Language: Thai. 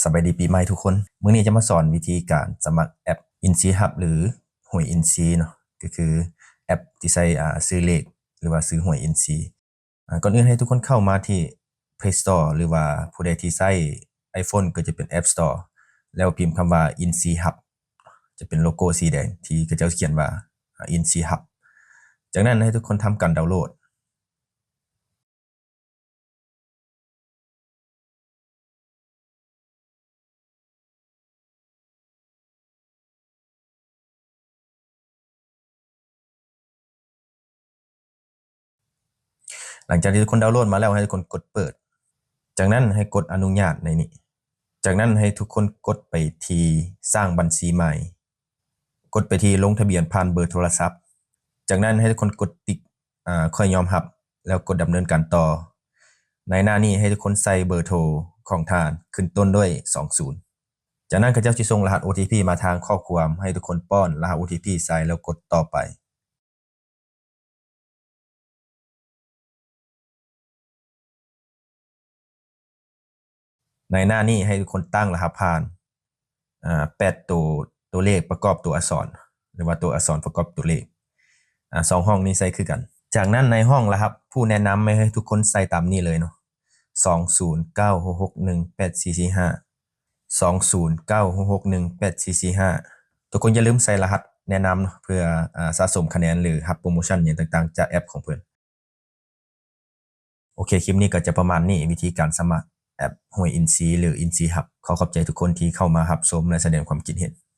สบายดีปีใหม่ทุกคนมื้อนี้จะมาสอนวิธีการสมัครแอป InSea Hub หรือหวย InSea เนาะก็คือแอปที่ใช้ซื้อเลขหรือว่าซื้อหวย InSea ก่อนอื่นให้ทุกคนเข้ามาที่ Play Store หรือว่าผู้ใดที่ใช้ iPhone ก็จะเป็น App Store แล้วพิมพ์คำว่า InSea Hub จะเป็นโลโก้สีแดงที่เขาจะเขียนว่า InSea Hub จากนั้นให้ทุกคนทำการดาวน์โหลดหลังจากที่ทุกคนดาวน์โหลดมาแล้วให้ทุกคนกดเปิดจากนั้นให้กดอนุญาตในนี้จากนั้นให้ทุกคนกดไปที่สร้างบัญชีใหม่กดไปที่ลงทะเบียนผ่านเบอร์โทรศัพท์จากนั้นให้ทุกคนกดติ๊กค่อยยอมรับแล้วกดดำเนินการต่อในหน้านี้ให้ทุกคนใส่เบอร์โทรของท่านขึ้นต้นด้วย20จากนั้นเขาเจ้าจะส่งรหัส OTP มาทางข้อความให้ทุกคนป้อนรหัส OTP ใส่แล้วกดต่อไปในหน้านี้ให้ทุกคนตั้งรหัสผ่าน8ตัวเลขประกอบตัวอักษรหรือว่าตัวอักษรประกอบตัวเลข2ห้องนี้ใส่คือกันจากนั้นในห้องละครับผู้แนะนำไม่ให้ทุกคนใส่ตามนี้เลยเนาะ2096618445 2096618445ทุกคนอย่าลืมใส่รหัสแนะนำเพื่อสะสมคะแนนหรือรับโปรโมชั่นอย่างต่างๆจากแอปของเพื่อนโอเคคลิปนี้ก็จะประมาณนี้วิธีการสมัครแอปหวย InSea หรือ InSea Hub ขอบใจทุกคนที่เข้ามารับชมและแสดงความคิดเห็น